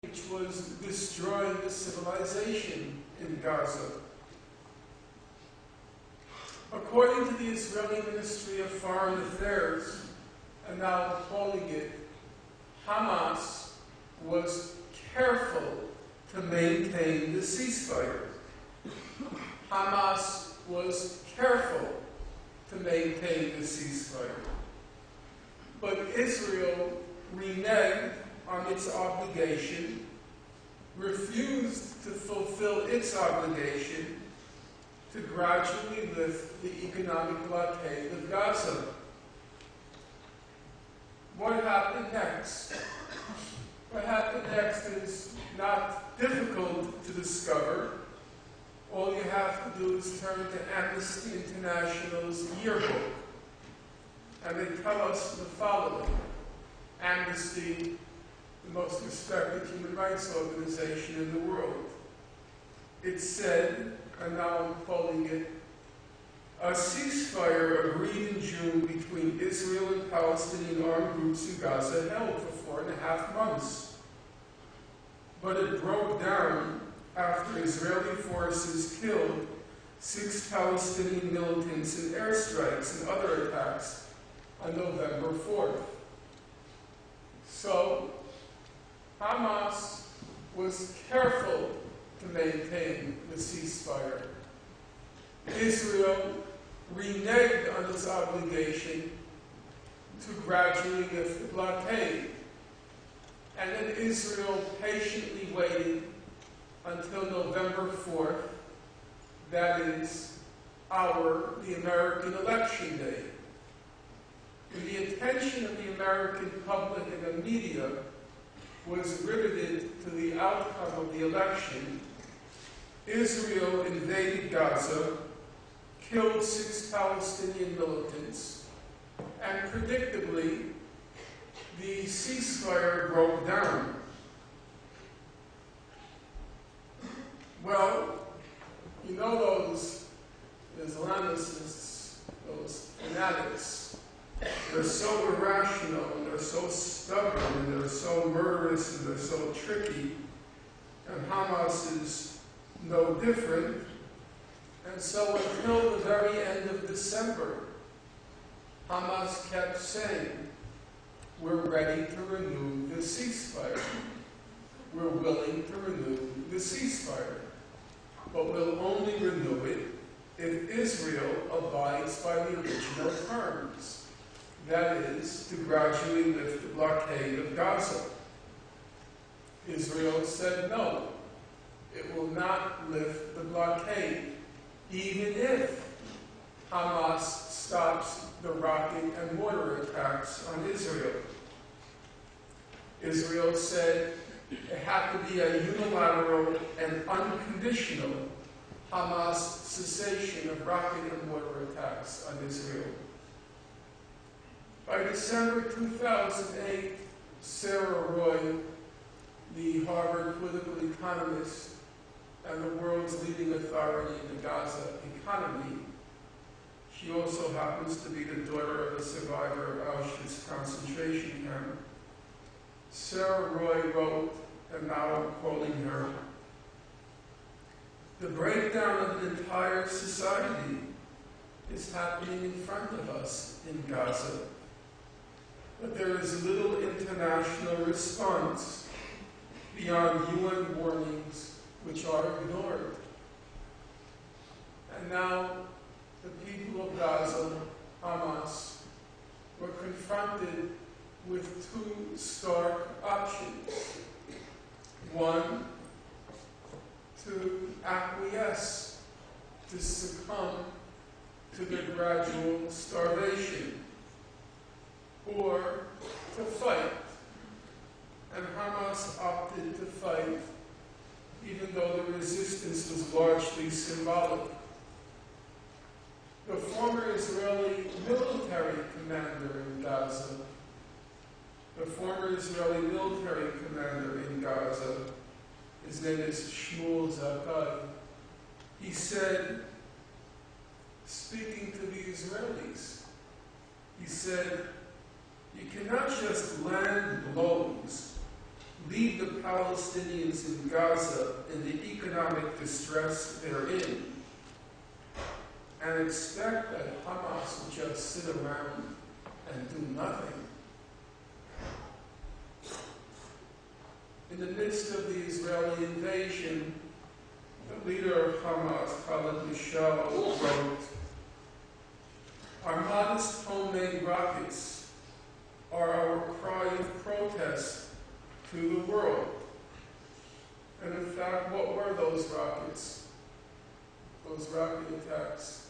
which was destroying the civilization in Gaza. According to the Israeli Ministry of Foreign Affairs, and now calling it, Hamas was careful to maintain the ceasefire. Hamas was careful to maintain the ceasefire. But Israel reneged on its obligation, refused to fulfill its obligation to gradually lift the economic blockade of Gaza. What happened next? What happened next is not difficult to discover. All you have to do is turn to Amnesty International's yearbook, and they tell us the following. Amnesty, the most respected human rights organization in the world. It said, and now I'm quoting it, a ceasefire agreed in June between Israel and Palestinian armed groups in Gaza held for 4.5 months. But it broke down after Israeli forces killed 6 Palestinian militants in airstrikes and other attacks on November 4th. So, Hamas was careful to maintain the ceasefire. Israel reneged on its obligation to gradually lift the blockade. And then Israel patiently waited until November 4th, that is, the American election day. And the attention of the American public and the media was riveted to the outcome of the election. Israel invaded Gaza, killed 6 Palestinian militants, and predictably, the ceasefire broke down. Well, you know those Islamicists, those fanatics, they're so irrational, and they're so stubborn, and they're so murderous, and they're so tricky, and Hamas is no different. And so until the very end of December, Hamas kept saying, we're ready to renew the ceasefire. We're willing to renew the ceasefire. But we'll only renew it if Israel abides by the original terms. That is, to gradually lift the blockade of Gaza. Israel said no. It will not lift the blockade, even if Hamas stops the rocket and mortar attacks on Israel. Israel said it had to be a unilateral and unconditional Hamas cessation of rocket and mortar attacks on Israel. By December 2008, Sarah Roy, the Harvard political economist and the world's leading authority in the Gaza economy, she also happens to be the daughter of a survivor of Auschwitz concentration camp. Sarah Roy wrote, and now I'm quoting her, "The breakdown of an entire society is happening in front of us in Gaza, but there is little international response beyond UN warnings which are ignored." And now the people of Gaza, Hamas, were confronted with 2 stark options. One, to acquiesce, to succumb to the gradual starvation, or to fight. And Hamas opted to fight, even though the resistance was largely symbolic. The former Israeli military commander in Gaza, his name is Shmuel Zakai, he said, speaking to the Israelis, he said, you cannot just land blows leave the Palestinians in Gaza in the economic distress they're in and expect that Hamas will just sit around and do nothing. In the midst of the Israeli invasion, the leader of Hamas, Khalid Mashal, wrote, "Our modest homemade rockets are our cry of protest to the world." And in fact, what were those rockets? Those rocket attacks,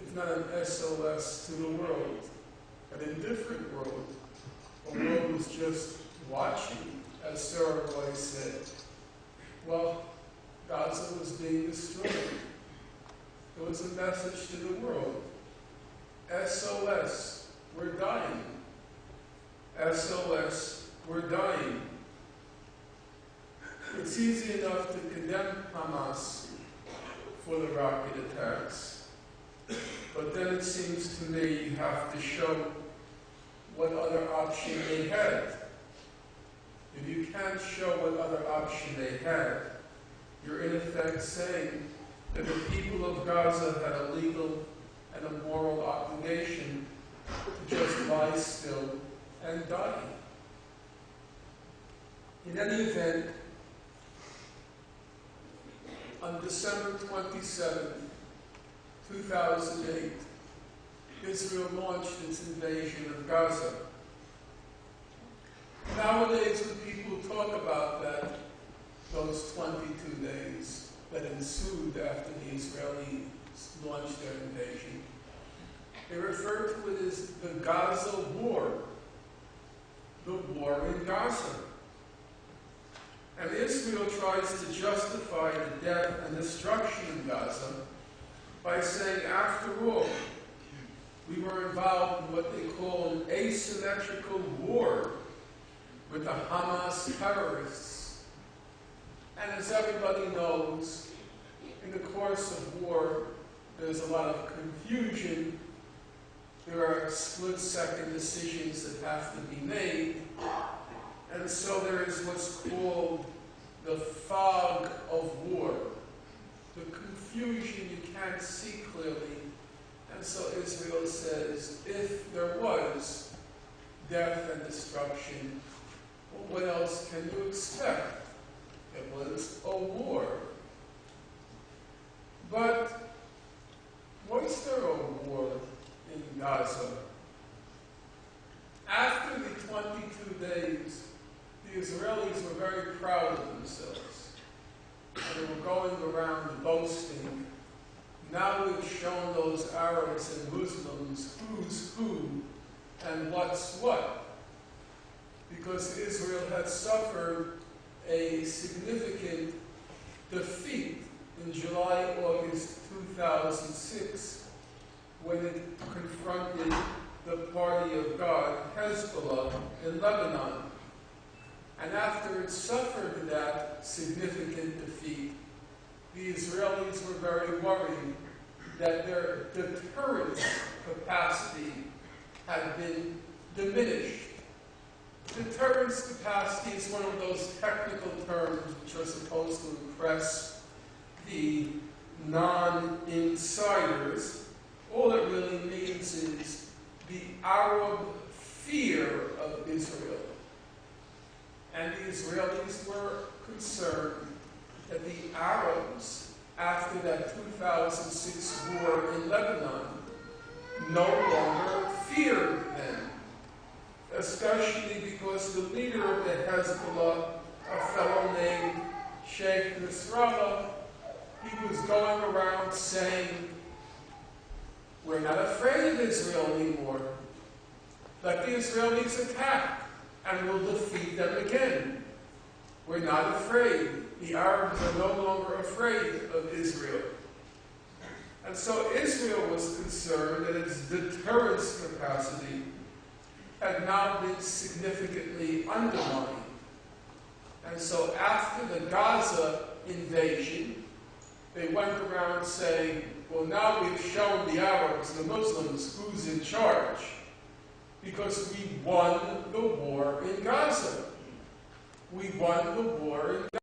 if not an SOS to the world, an indifferent world. The world was just watching, as Sarah Roy said. Well, Gaza was being destroyed. It was a message to the world. SOS, we're dying. SOS, we're dying. It's easy enough to condemn Hamas for the rocket attacks, but then it seems to me you have to show what other option they had. If you can't show what other option they had, you're in effect saying that the people of Gaza had a legal and a moral obligation to just lie still and die. In any event, on December 27, 2008, Israel launched its invasion of Gaza. Nowadays, when people talk about that, those 22 days that ensued after the Israelis launched their invasion, they refer to it as the Gaza War, the war in Gaza. And Israel tries to justify the death and destruction in Gaza by saying, after all, we were involved in what they call an asymmetrical war with the Hamas terrorists. And as everybody knows, in the course of war, there's a lot of confusion. There are split-second decisions that have to be made. And so there is what's called the fog of war, the confusion you can't see clearly. And so Israel says, if there was death and destruction, well, what else can you expect? It was a war. But was there a war in Gaza? After the 22 days, the Israelis were very proud of themselves. And they were going around boasting, now we've shown those Arabs and Muslims who's who and what's what. Because Israel had suffered a significant defeat in July, August 2006, when it confronted the party of God, Hezbollah, in Lebanon. And after it suffered that significant defeat, the Israelis were very worried that their deterrence capacity had been diminished. Deterrence capacity is one of those technical terms which are supposed to impress the non-insiders. All it really means is the Arab fear of Israel. And the Israelis were concerned that the Arabs, after that 2006 war in Lebanon, no longer feared them, especially because the leader of the Hezbollah, a fellow named Sheikh Nasrallah, he was going around saying, we're not afraid of Israel anymore. Let the Israelis attack, and we'll defeat them again. We're not afraid. The Arabs are no longer afraid of Israel. And so Israel was concerned that its deterrence capacity had now been significantly undermined. And so after the Gaza invasion, they went around saying, well, now we've shown the Arabs, the Muslims, who's in charge, because we won the war in Gaza. We won the war in